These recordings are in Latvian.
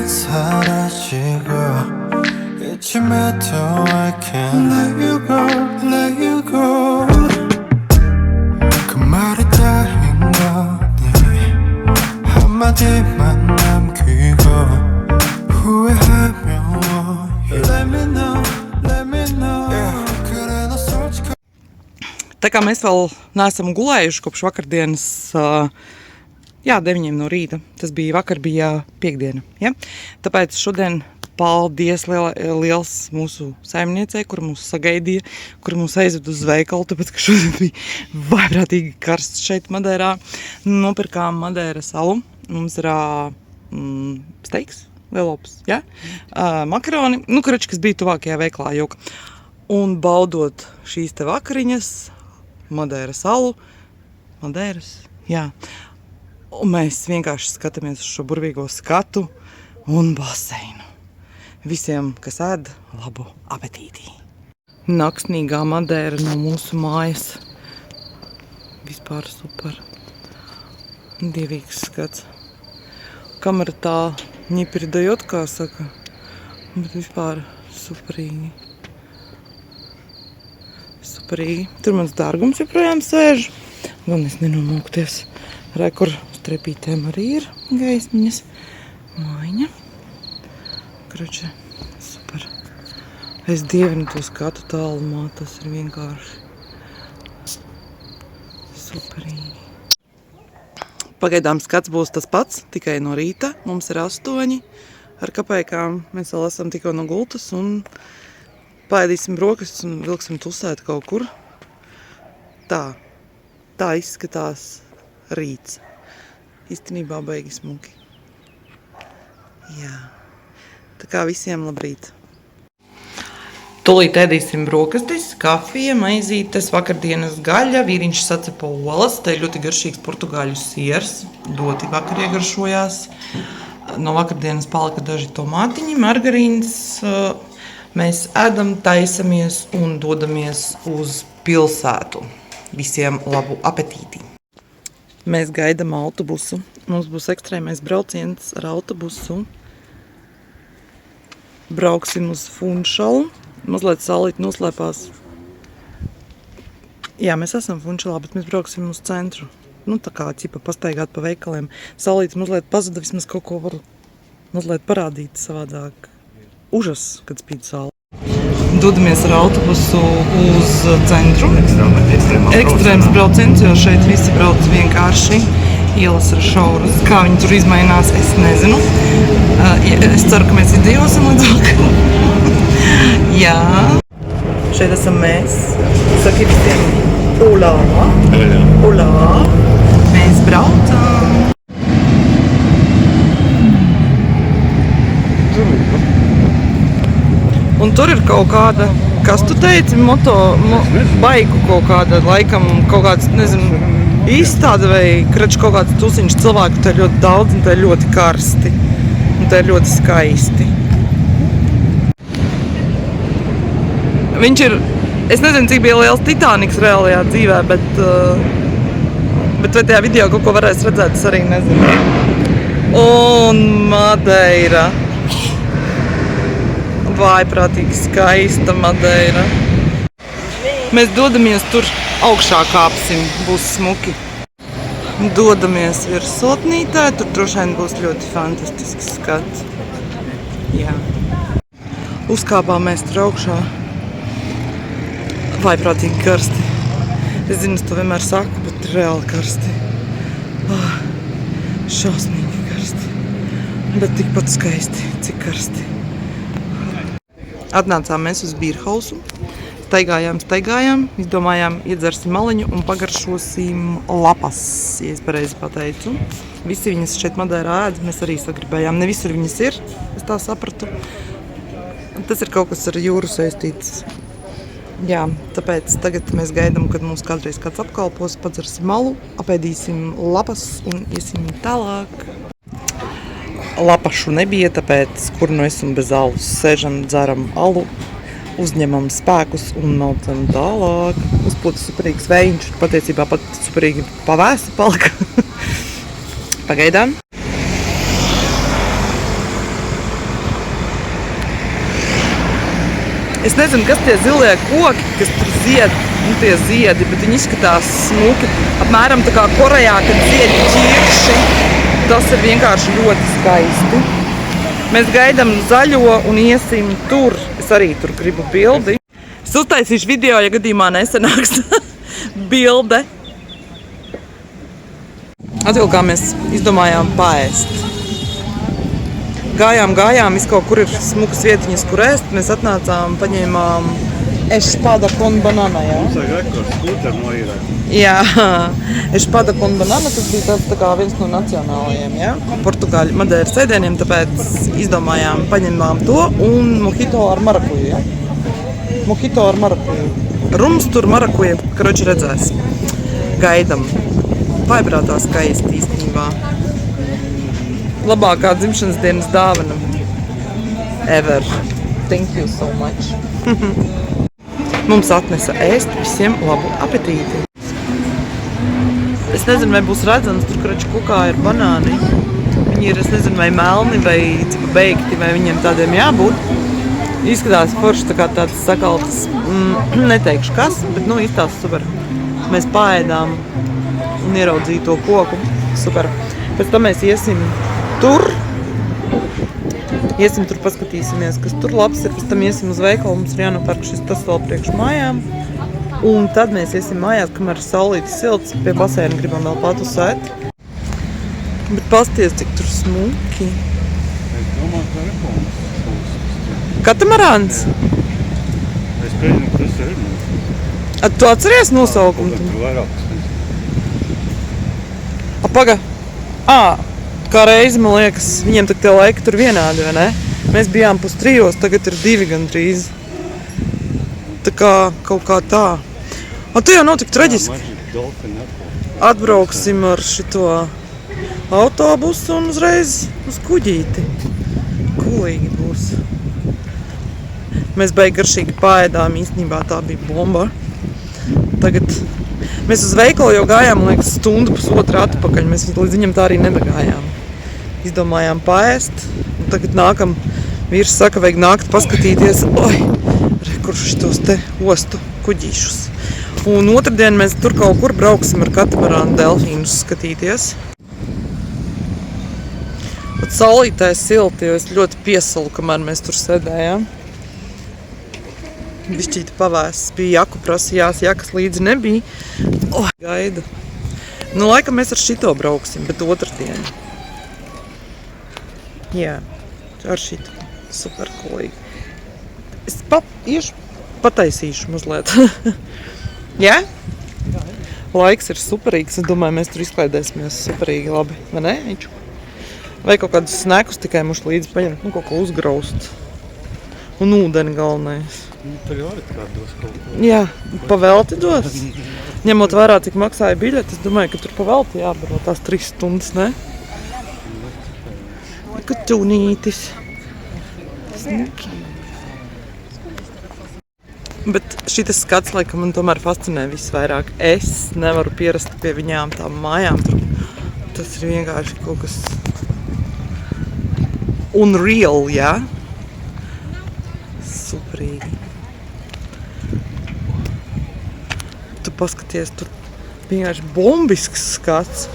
사라지고 이쯤에도 I can't let you go, let you go. 그 말이 다인 거니 한마디만 남기고 후회하며 Let me know, let me know. 그래 너 솔직한. Tā kā mēs vēl neesam gulējuši kopš vakardienas, 9 no rīta, tas bija vakar, bija piekdiena, ja? Tāpēc šodien paldies liels mūsu saimniecei, kur mūs sagaidīja, kur mūs aizved uz veikalu, tāpēc, ka šodien bija vaiprātīgi karsts šeit Madeirā. Nopirkām Madeira salu, mums ir steiks, lielops, ja? Makaroni, kas bija tuvākajā veikalā joka. Un baudot šīs te vakariņas, Madeira salu, Madeiras, jā. Un mēs vienkārši skatāmies uz šo burvīgo skatu un baseinu. Visiem, kas ēd, labu apetīti. Naksnīgā Madeira no mūsu mājas. Vispār super. Dievīgs skats. Kamera tā ņipirdajot, kā saka, bet vispār superīgi. Superīgi. Tur mans dārgums joprojām sēž. Gan es nenomokties. Re, kur strepītēm arī ir gaismiņas. Mājiņa. Kroče, super. Es dievinu to skatu tālumā. Tas ir vienkārši superīgi. Pagaidām skats būs tas pats, tikai no rīta. Mums ir 8 ar kapēkām. Mēs vēl esam tikko no gultas un paēdīsim brokastus un vilksim tusēt kaut kur. Tā izskatās rīts. Īstenībā baigi smuki. Jā. Tā kā visiem labrīt. Tūlīt ēdīsim brokastis, kafija, maizītes, vakardienas gaļa, vīriņš sacepa olas, te ir ļoti garšīgs portugāļu siers, ļoti vakar iegaršojās. No vakardienas palika daži tomātiņi, margarīns. Mēs ēdam, taisamies un dodamies uz pilsētu. Visiem labu apetīti! Mēs gaidām autobusu. Mums būs ekstrēmais brauciens ar autobusu. Brauksim uz Funšalu. Mazliet saulīt noslēpās. Jā, mēs esam Funšalā, bet mēs brauksim uz centru. Tā kā ķipa pastaigāt pa veikaliem. Saulītis mazliet pazuda, vismaz kaut ko varu mazliet parādīt savādāk. Užas, kad spīd saule. Dodamies ar autobusu uz centru. Ekstrēms brauciens, jo šeit visi brauc vienkārši. Ielas ir šauras. Kā viņi tur izmainās, es nezinu. Es ceru, ka mēs idiosim līdz vakaram. Jā. Šeit esam mēs. Saki visiem ulā. Ulā. Mēs braucam. Un tur ir kaut kāda, kas tu teici, baiku kaut kāda, laikam kaut kāds, nezinu, izstāde vai kaut kāds tusiņš cilvēku, tā ir ļoti daudz un tā ir ļoti karsti. Un tā ir ļoti skaisti. Viņš ir, es nezinu, cik bija liels Titaniks reālajā dzīvē, bet vai tajā video kaut ko varēs redzēt, es arī nezinu. Un Madeira. Vaiprātīgi skaista Madeira. Mēs dodamies tur augšā kāpsim, būs smuki. Dodamies virsotnītē, tur droši vien būs ļoti fantastisks skats. Jā. Uzkāpām mēs tur augšā. Vaiprātīgi karsti. Es zinu, es to vienmēr saku, bet reāli karsti. Šausmīgi karsti. Bet tikpat skaisti, cik karsti. Atnācām mēs uz bīrhausu, staigājām, izdomājām, iedzersim maliņu un pagaršosim lapas, ja es pareizi pateicu. Visi viņas šeit Madeirā ēd, mēs arī sagribējām. Ne visur viņas ir, es tā sapratu. Tas ir kaut kas ar jūru saistīts. Jā, tāpēc tagad mēs gaidām, kad mums kādreiz kāds apkalpos, padzersim malu, apēdīsim lapas un iesim tālāk. Lapašu nebija, tāpēc, kur nu esam bez alus, sēžam, dzeram alu, uzņemam spēkus un maucam tālāk. Uzpūta superīgs vējiņš, patiesībā pat superīgi pavēsi palika. Pagaidām. Es nezinu, kas tie zilie koki, kas tur zied, tie ziedi, bet viņi izskatās smuki. Apmēram tā kā Korejā, kad zied ķirši. Tas ir vienkārši ļoti skaisti. Mēs gaidām zaļo un iesim tur. Es arī tur gribu bildi. Es uztaisīšu video, ja gadījumā nesanāks bilde. Atkal kā mēs izdomājām paēst. Gājām, viss kaut kur ir smukas vietiņas, kur ēst. Mēs atnācām, paņēmām espada con banana, jā? Tas ir rekords, skūter no īrē. Jā, espada con banana, tas bija tāds tā kā viens no nacionālajiem, jā? Portugāļu Madeiras ēdieniem, tāpēc izdomājām, paņēmām to un mojito ar marakuju, jā? Mojito ar marakuju. Rums tur marakuja, karoči redzēs. Gaidam. Vaiprātā skaisti īstenībā. Labākā dzimšanas dienas dāvana. Ever. Thank you so much. Mums atnesa ēst, visiem labu apetīti. Es nezinu, vai būs redzams, tur kraču kukā ir banāni. Viņi ir, es nezinu, vai melni, vai cipa beigti, vai viņiem tādiem jābūt. Izskatās forši tā kā tāds sakaltas, neteikšu kas, bet izstās super. Mēs paēdām un ieraudzīju to koku. Super. Pēc tam mēs iesim tur. Paskatīsimies, kas tur labs ir. Pēc tam iesim uz veikalu. Mums ir jānopērk šis tas vēl priekš mājām. Un tad mēs iesim mājās, kamēr saulītis silts. Pie baseina gribam vēl patusēt. Bet pasties, cik tur smuki. Es domāju, ka reformas. Katamarāns? Es pēļinu, kas ir. Tu atceries nosaukumu? Tur vairākas. Paga. Kā reizi, man liekas, viņiem tak tie laiki tur vienādi, vai ne? Mēs bijām 2:30, tagad ir 2 gandrīz. Tā kā kaut kā tā. Tu jau nav tik traģiski. Atbrauksim ar šito autobusu un uzreiz uz kuģīti. Kulīgi būs. Mēs beig garšīgi paēdām, īstenībā tā bija bomba. Tagad mēs uz veikalu jau gājām, man liekas, stundu pusotru atpakaļ. Mēs līdz viņam tā arī nebagājām. Izdomājām paēst. Un tagad nākam, vīrs saka, vajag nākt paskatīties, kurš šitos te ostu kuģīšus. Un otrdien mēs tur kaut kur brauksim ar katamarānu delfīnus skatīties. Pat saulītē silti, jo es ļoti piesalu, kamēr mēs tur sēdējām. Bišķīti pavēsts bija, jaku prasījās, jakas līdzi nebija. Gaida. Laikam mēs ar šito brauksim, bet otrdien. Jā, ar šito. Super kulīgi. Es pataisīšu mazliet. Jā? Laiks ir superīgs, es domāju, mēs tur izklaidēsimies superīgi labi. Vai ne, Niču? Vai kaut kādus snekus tikai muši līdzi paņemt, kaut ko uzgraust. Un ūdeni galvenais. Tur jau arī kādos kaut ko. Jā, pavelti dos. Ņemot vērā, cik maksāja biļeti, es domāju, ka tur pavelti jābaro tās 3 stundas, ne? Kutūnītis. Smuki. Bet šitas skats, laikam, man tomēr fascinē visvairāk. Es nevaru pierast pie viņām tām mājām. Tas ir vienkārši kaut kas unreal, jā? Superīgi. Tu paskaties, tur vienkārši bombisks skats.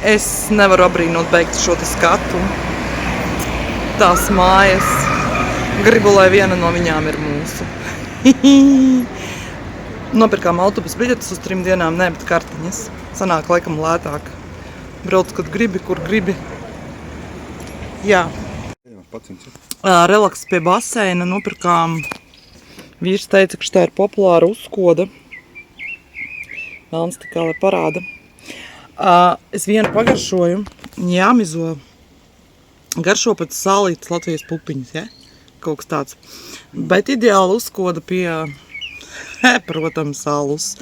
Es nevaru abrīnot beigt šo te skatu. Tās mājas. Gribu, lai viena no viņām ir mūsu. Nopirkām autobusu biļetes uz 3 dienām, ne, bet kartiņas. Sanāk laikam lētāk. Brauc, kad gribi, kur gribi. Jā. Relaks pie baseina nopirkām. Vīrs teica, ka šitā ir populāra uzkoda. Velns tikā, lai parāda. Es vienu pagaršoju. Jāmizo. Garšo pēc sālītas Latvijas pupiņas, ja? Kaut kas tāds. Bet ideāli uzkoda pie, protams, alus.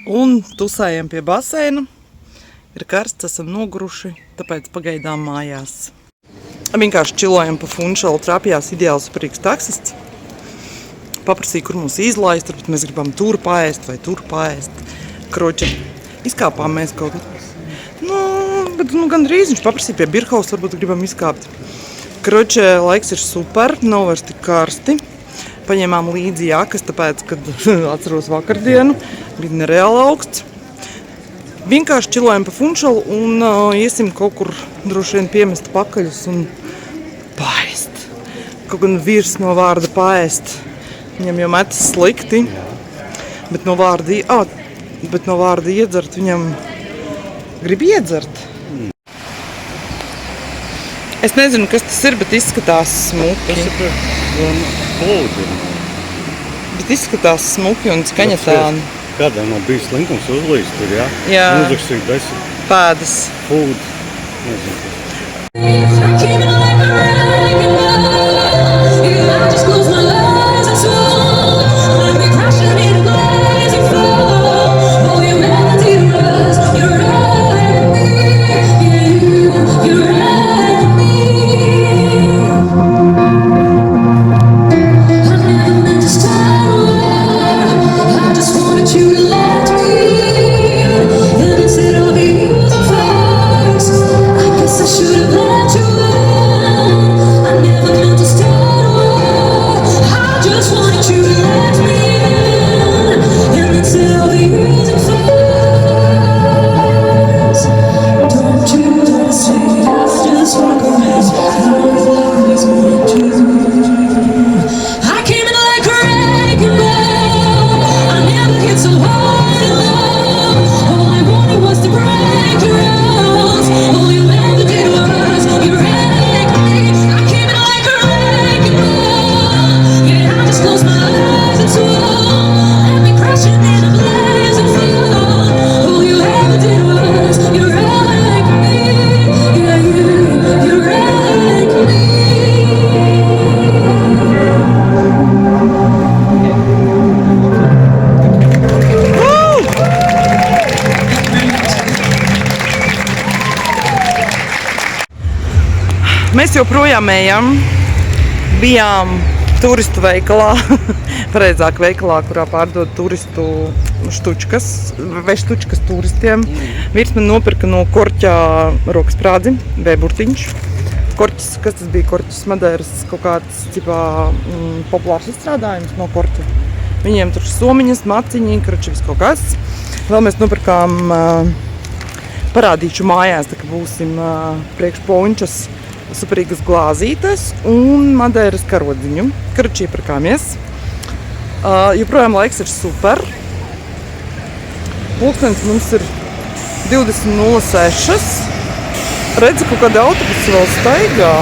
Un tusējam pie baseina. Ir karsts, esam noguruši, tāpēc pagaidām mājās. Vienkārši čilojam pa Funšalu, trapjās ideāls superīgs taksists. Paprasīja, kur mums izlaist, bet mēs gribam tur paēst vai tur paēst. Kroči, izkāpām mēs kaut kad. Bet gandrīz viņš paprasīja pie Birhaus, varbūt gribam izkāpt. Kroče, laiks ir super, nav vairs tik karsti. Paņēmām līdzi jakas, tāpēc, kad atceros vakardienu, bija nereāli augsts. Vienkārši čilojam pa Funšalu un iesim kaut kur droši vien piemest pakaļus un paēst. Kaut gan virs no vārda paēst. Viņam jau metas slikti, bet no vārda iedzert viņam grib iedzert. Es nezinu, kas tas ir, bet izskatās smuki. Tas ir plūdi. Bet izskatās smuki un skaņa tāda. Kādam nav bijis slinkums uzlīst tur, jā? Jā. Uzrakstīja besi. Pēdas. Food. Nezinu. Mēs joprojām ejam, bijām turistu veikalā, pareizāk veikalā, kurā pārdod turistu štučkas, vai štučkas turistiem. Vīrs man nopirka no korķa rokas prādzi, V-burtiņš. Korķis, kas tas bija? Korķis Madeiras kaut kāds populārs izstrādājums no korķa. Viņiem tur somiņas, maciņi, karoči viss kaut kas. Vēl mēs nopirkām parādīšu mājās, tā kā būsim priekš pončas superīgas glāzītes un Madeiras karodziņu. Karoči iepirkāmies. Joprojām laiks ir super. Pulkstenis mums ir 20:06. Redzi, kaut kāda autobusi vēl staigā.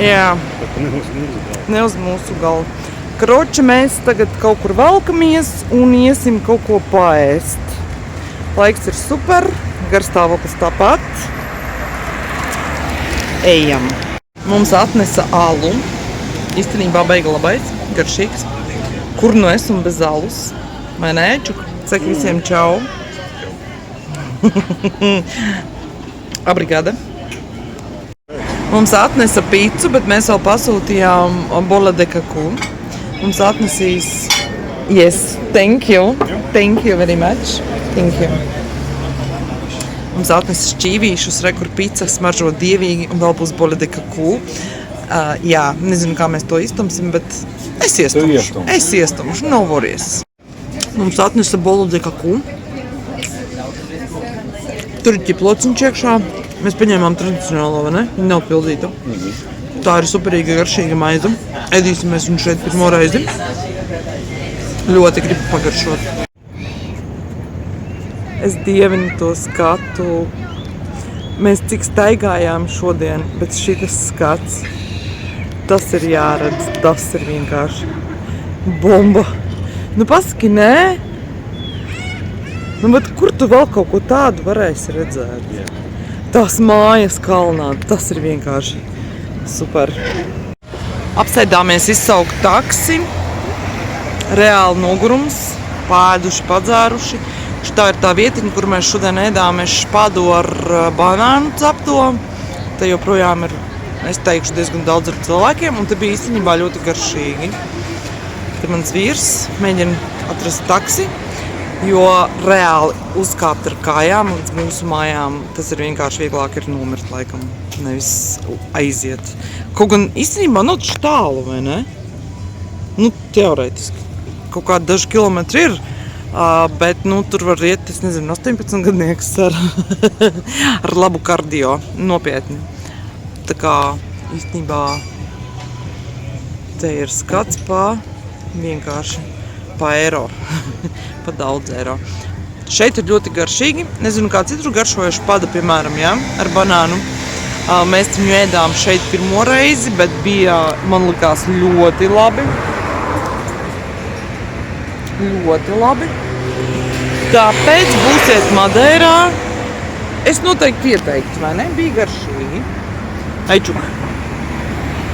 Jā. Ne uz mūsu galu. Karoči, mēs tagad kaut kur valkamies un iesim kaut ko paēst. Laiks ir super, garstāvoklis tāpat. Ejam. Mums atnesa alu. Īstenībā beiga labais, garšīgs. Kur nu esmu bez alus? Vai nē, Čuk? Saka visiem čau. Obrigada. Mums atnesa pīcu, bet mēs vēl pasūtījām bola de cacu. Mums atnesīs... Yes, thank you. Thank you very much. Thank you. Mums atnesa šķīvīšus, kur pīca smaržo dievīgi un vēl būs bola de cacu. Jā, nezinu, kā mēs to iztumsim, bet es iestumšu, no worries. Mums atnesa bola de cacu. Tur ir ķiplociņš iekšā. Mēs paņēmām tradicionālo, vai ne? Viņa nav pildīta. Tā ir superīga garšīga maize. Ēdīsimies viņu šeit pirmo reizi. Ļoti gribu pagaršot. Es dievinu to skatu. Mēs cik staigājām šodien, bet šitas skats, tas ir jāredz, tas ir vienkārši bomba. Nu pasaki, nē? Nu, bet kur tu vēl kaut ko tādu varēsi redzēt? Tās mājas kalnā, tas ir vienkārši super. Apsēdāmies izsaukt taksi. Reāli nogurums, pāēduši, padzēruši. Tā ir tā vietiņa, kur mēs šodien ēdāmies špadu ar banānu cepto. Te joprojām ir, es teikšu, diezgan daudz ar cilvēkiem, un te bija īstenībā ļoti garšīgi. Te mans vīrs mēģina atrast taksi. Jo reāli uzkāpt ar kājām līdz mūsu mājām, tas ir vienkārši vieglāk ir nomirt laikam, nevis aiziet. Kaut gan īstenībā nav taču tālu, vai ne? Nu, teorētiski. Kaut kādi daži kilometri ir, bet nu, tur var iet, es nezinu, 18 gadnieks ar labu kardio, nopietni. Tā kā īstenībā te ir skats vienkārši pa eiro, pa daudz eiro. Šeit ir ļoti garšīgi, nezinu kā citur garšojuši pada, piemēram, ja, ar banānu. Mēs viņu ēdām šeit pirmo reizi, bet bija, man likās, ļoti labi. Ļoti labi. Tāpēc būsiet Madeirā. Es noteikti ieteiktu, vai ne? Bija garšīgi.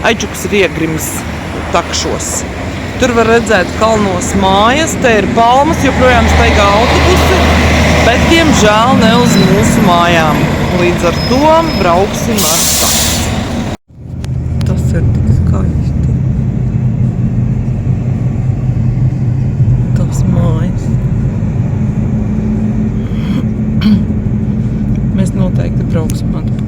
Aičuks ir iegrimis takšos. Tur var redzēt kalnos mājas, te ir palmas, joprojām staigā autobusi, bet, diemžēl, ne uz mūsu mājām. Līdz ar to brauksim ar taksi. Tas ir tik skaisti. Tas mājas. Mēs noteikti brauksim atpakaļ.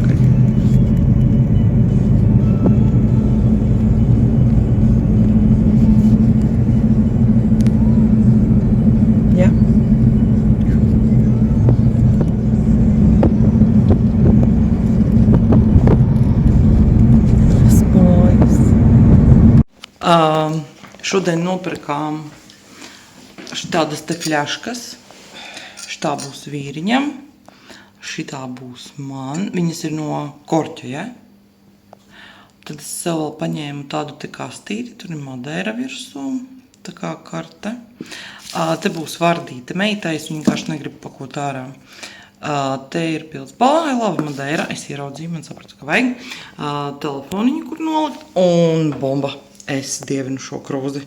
Šodien nopirkām šitādas te fļaškas. Šitā būs vīriņam, šitā būs man. Viņas ir no Korķa, ja? Tad es sev vēl paņēmu tādu te kastīti, tur ir Madeira virsū, tā kā karte. Te būs vardīte meitai, es vienkārši negribu pakot ārā. Te ir pildspalva, laba Madeira, es ieraudzīju, man sapratu, ka vajag. Telefoniņu, kur nolikt, un bomba. Es dievinu šo krūzi.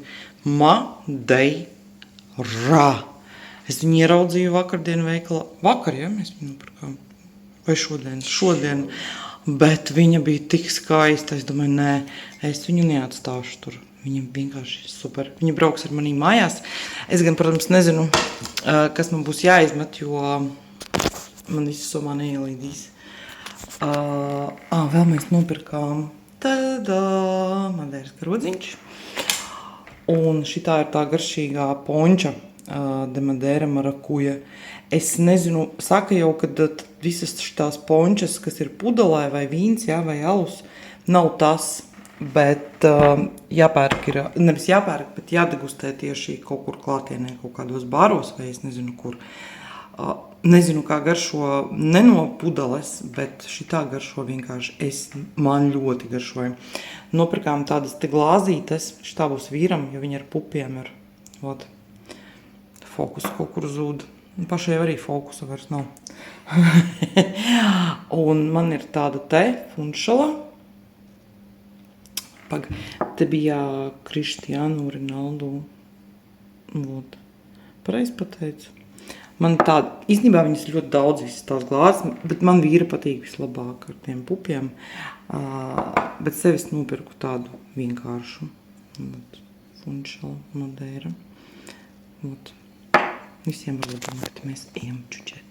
Madeira. Es viņu ieraudzīju vakardien veikalā. Vakar, ja? Mēs viņu nopirkām. Vai šodien? Šodien. Bet viņa bija tik skaista. Es domāju, nē, es viņu neatstāšu tur. Viņa vienkārši super. Viņa brauks ar manī mājās. Es gan, protams, nezinu, kas man būs jāizmet, jo man visi somā neielīdīs. Vēl mēs nopirkām tadā, Madeiras karodziņš. Un šitā ir tā garšīgā ponča de Madeira marakuja. Es nezinu, saka jau, ka visas šitās pončas, kas ir pudelē vai vīns, jā, vai alus, nav tas, bet jāpērk ir, nevis jāpērk, bet jādegustē tieši kaut kur klātienē, kaut kādos bāros, vai es nezinu kur. Nezinu, kā garšo, ne no pudeles, bet šitā garšo vienkārši man ļoti garšoja. Nopirkām tādas te glāzītes, šitā būs vīram, jo viņi ar pupiem ir, ot, fokus kaut kur zūd. Pašai arī fokusa vairs nav. Un man ir tāda te funšala. Te bija Cristiano Ronaldo. Ot, pareizi pateicu. Man tāda, īstenībā viņas ļoti daudz visas tās glāzes, bet man vīra patīk vislabāk ar tiem pupiem. Bet sevis nopirku tādu vienkāršu. Funšala Madeira. Visiem var domāt, mēs ejam čučēt.